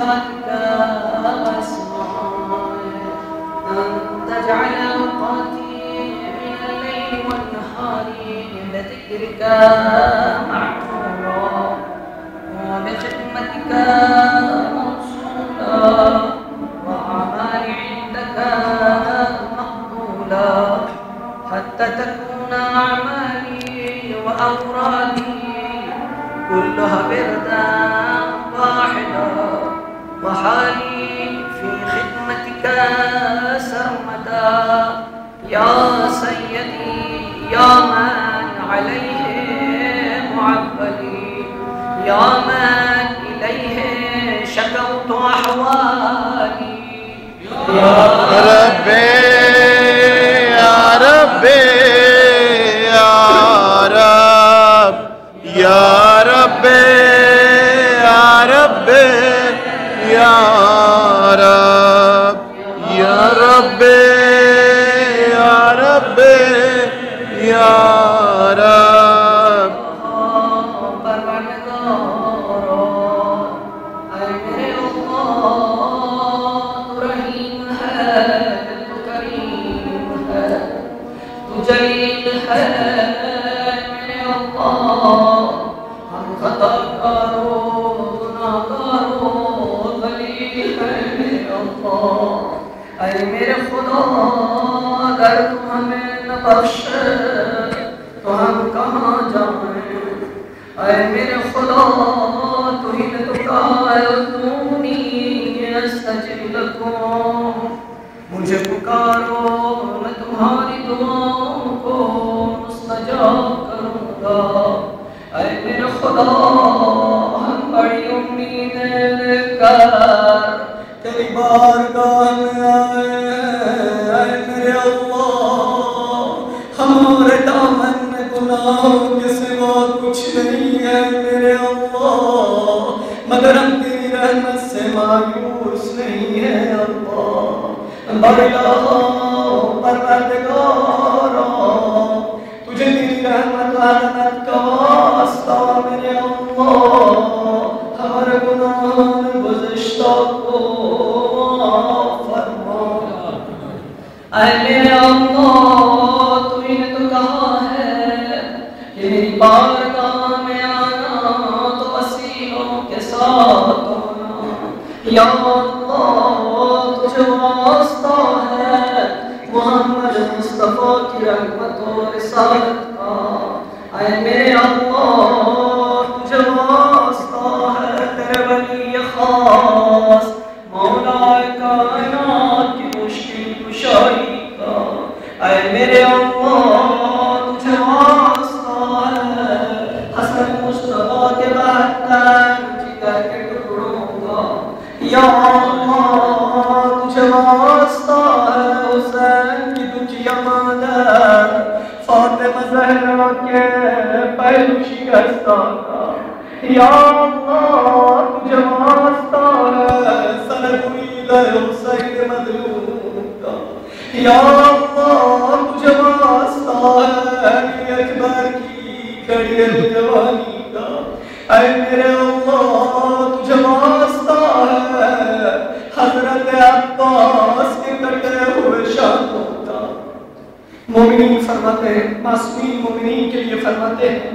صفاتك وأسمائك أن تجعل أوقاتي من الليل والنهار بذكرك معمورا وبخدمتك موصولا وأعمالي عندك مقبولا حتى تكون أعمالي وأورادي كلها بردا واحدا وحالي في خدمتك سرمدا يا سيدي يا من عليه معبدي يا من إليه شكوت أحوالي يا ربي يا ربي يا رب يا ربي يا ربي يا رب يا ربي يا ربي يا رب جلیل ہے میرے اللہ ہم خطا کارو گناہ کارو ذلیل ہے میرے اللہ اے میرے خدا اگر تو ہمیں نہ بخشے تو ہم کہاں جائیں اے میرے خدا تو ہی نے تو کہا ہے ادعونی استجب لکم مجھے پکارو میں تمہاری دعاؤں کو مستجاب کروں گا اے میرے خدا ہم بڑی امیدیں لے کر تیری بارگاہ میں آئے اے میرے اللہ ہمارے دامن میں گناہوں کے سوا کچھ نہیں ہے میرے اللہ مگر ہم تیری رحمت سے مایوس نہیں ہے اللہ بڑا پروردگارا تجھے میری رحمت و رحمت کا واسطہ میرے اللہ ہمارے گناہوں گزشتہ کو فرما اے میرے اللہ تو ہی نے تو کہا ہے کہ میری بارگاہ میں آنا تو وسیلوں کے ساتھ ہونا یا اللہ تجھے واسطہ ہے محمد مصطفیٰ کی رحمت و رسالت کا اے میرے اللہ تجھے واسطہ ہے تیرے ولی خاص مولا کائنات کی مشکل کشائی کا اے میرے اللہ تجھے واسطہ ہے حسن مصطفیٰ کے بہتر جگر کے ٹکڑوں کا یا اللہ تجھے واسطہ ہے حسین کی دجیہ مادر فاطمہ زہرا کے پہلو شکستہ کا یا اللہ تجھے واسطہ ہے سلوید حسین مظلوم کا یا اللہ تجھے واسطہ ہے علی اکبر کی کھڑی جوانی کا اے میرے اللہ تجھے واسطہ ہے حضرت عباس کے کٹے ہوئے شانوں کا مومنین فرماتے ہیں معصومین مومنین کے لیے فرماتے ہیں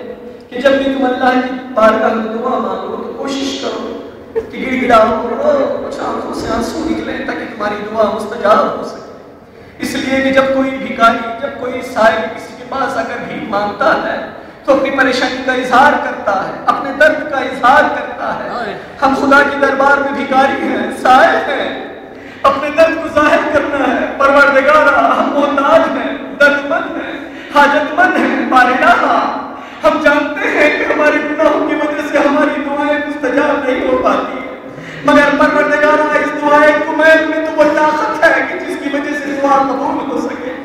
کہ جب بھی تم اللہ کی بارگاہ میں دعا مانگو تو کوشش کرو کہ گڑ گڑاؤ کرو کچھ آنکھوں سے آنسو نکلیں تاکہ تمہاری دعا مستجاب ہو سکے اس لیے کہ جب کوئی بھکاری جب کوئی سائل کسی کے پاس اگر بھیک مانگتا ہے تو اپنی پریشانی کا اظہار کرتا ہے اپنے درد کا اظہار کرتا ہے ہم خدا کی دربار میں بھکاری ہیں سائل ہیں اپنے درد کو ظاہر کرنا ہے پروردگارا ہم محتاج ہیں درد مند ہیں حاجت مند ہیں بارگاہ ہم جانتے ہیں کہ ہمارے گناہوں کی وجہ سے ہماری دعائیں مستجاب نہیں ہو پاتی مگر پروردگارا اس دعائیں کمیل میں تو وہ طاقت ہے کہ جس کی وجہ سے دعا قبول ہو سکے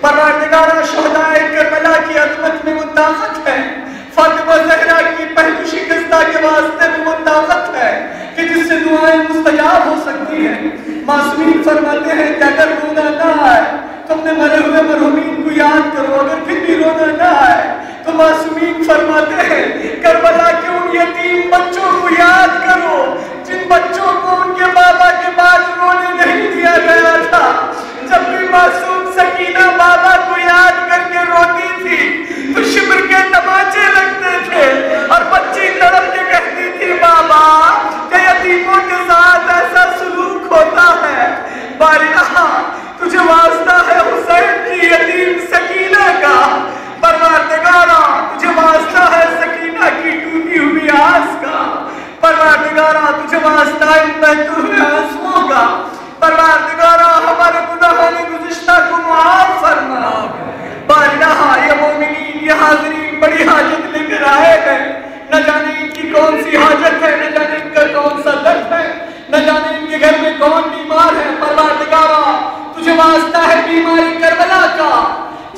پروردگارا شہداء کربلا کی عظمت میں وہ طاقت ہے فاطمہ زہرا کی پہلو شکستہ کے واسطے میں وہ طاقت ہے کہ جس سے دعائیں مستجاب ہو سکتی ہیں معصومین فرماتے ہیں کہ اگر رونا نہ آئے تو اپنے مرے ہوئے مرحومین کو یاد کرو اگر پھر بھی رونا نہ آئے تو معصومین فرماتے ہیں کربلا کے ان یتیم بچوں کو یاد کرو جن بچوں کو ان تجھے واسطہ ہے حسین کی یتیم سکینہ کا، پروردگارا تجھے واسطہ ہے سکینہ کی ٹوٹی ہوئی آس کا، پروردگارا تجھے واسطہ ہے بہتے ہوئے آنسوؤں کا، پروردگارا ہمارے گناہوں گزشتہ کو معاف فرما۔ بارگاہ یہ مومنین یہ حاضرین بڑی حاجت لے کر آئے ہیں، نہ جانے ان کی کون سی حاجت ہے، نہ جانے ان کا کون سا درد ہے، نہ جانے ان کے گھر میں کون بیمار ہے۔ پروردگارا تجھے واسطہ ہے بیماری کربلا کا،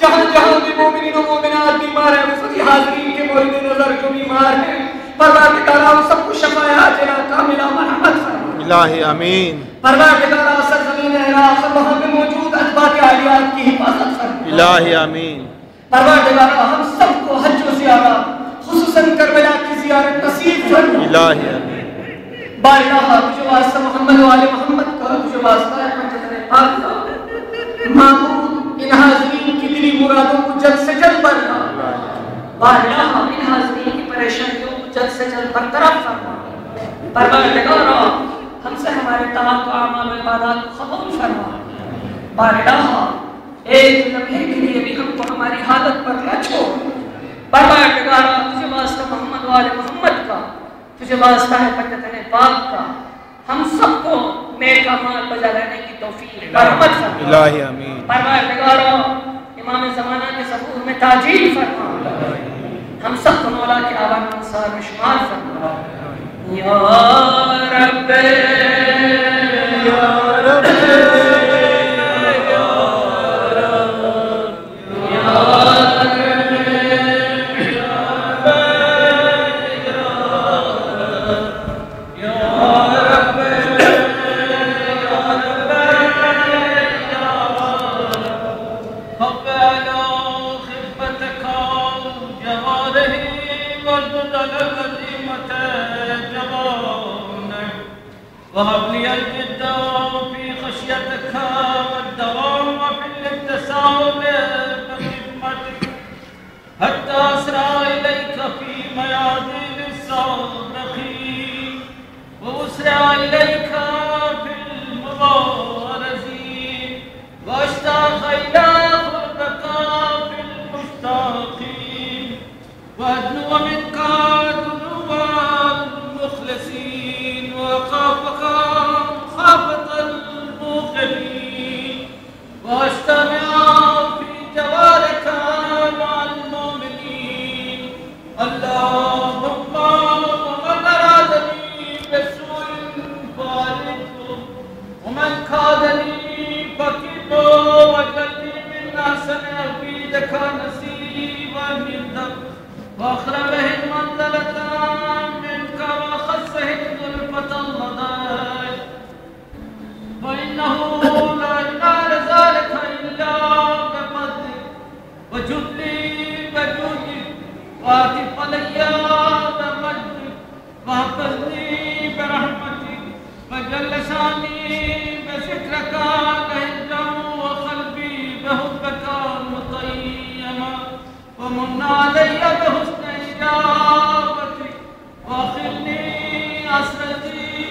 جہاں جہاں بھی مومنین و مومنات بیمار ہیں، سبھی حاضرین کے مورد نظر جو بیمار ہیں، پروردگارا ان سب کو شفاء عاجلہ کاملہ مرحمت فرما۔ الہی آمین۔ پروردگارا سرزمین عراق اور وہاں پہ موجود اتباع عالیات کی حفاظت فرما۔ الہی آمین۔ پروردگارا ہم سب کو حج و زیارت خصوصاً کربلا کی زیارت نصیب فرما۔ الہی آمین۔ بارگاہ تجھے واسطہ محمد و آل محمد کا، تجھے واسطہ ہے حجت پاک کا، معبود ان حاضرین کی دلی مرادوں کو جلد سے جلد برنا۔ بارگاہ ان حاضرین کی پریشانیوں کو جلد سے جلد برطرف فرما۔ پروردگارا ہم سے ہمارے تمام اعمال و عبادات کو قبول فرما۔ بارگاہ ایک لمحے کے لیے بھی ہم کو ہماری حالت پر نہ چھوڑ۔ پروردگارا تجھے واسطہ محمد و آل محمد کا، تجھے واسطہ ہے پنجتن پاک کا، ہم سب کو نیک اعمال بجا لانے کی توفیق برحمت فرما۔ الہی آمین۔ پروردگارا امام زمانہ کے ظہور میں تاجیل فرما، ہم سب کو مولا کے آوان انصار میں شمار فرما۔ یا رب یا رب وهب لي الجد في خشيتك والدوام في الابتسام بخدمتك حتى أسرع إليك في ميادين الصادقين وأسرع إليك في المبارزين وأشتاق إلى قربك في المشتاقين وأدنو منك دنو المخلصين وأخافك مخافة الموقنين وأجتمع في جوارك مع المؤمنين اللهم ومن أرادني بسوء فارقه ومن كادني فكده واجعلني من أحسن عبيدك نصيبا منك وأخربه المنزلة منك وأخصه الظلفة الرضايا فإنه لا ينال ذلك إلا بفضلك وجدلي بجودك وأعطف علي بمجدك واحفظني برحمتك وجل شاني بذكرك لهجا وقلبي بحبك مطيما ومن علي بحسن إجابتك وأخرني أسرتي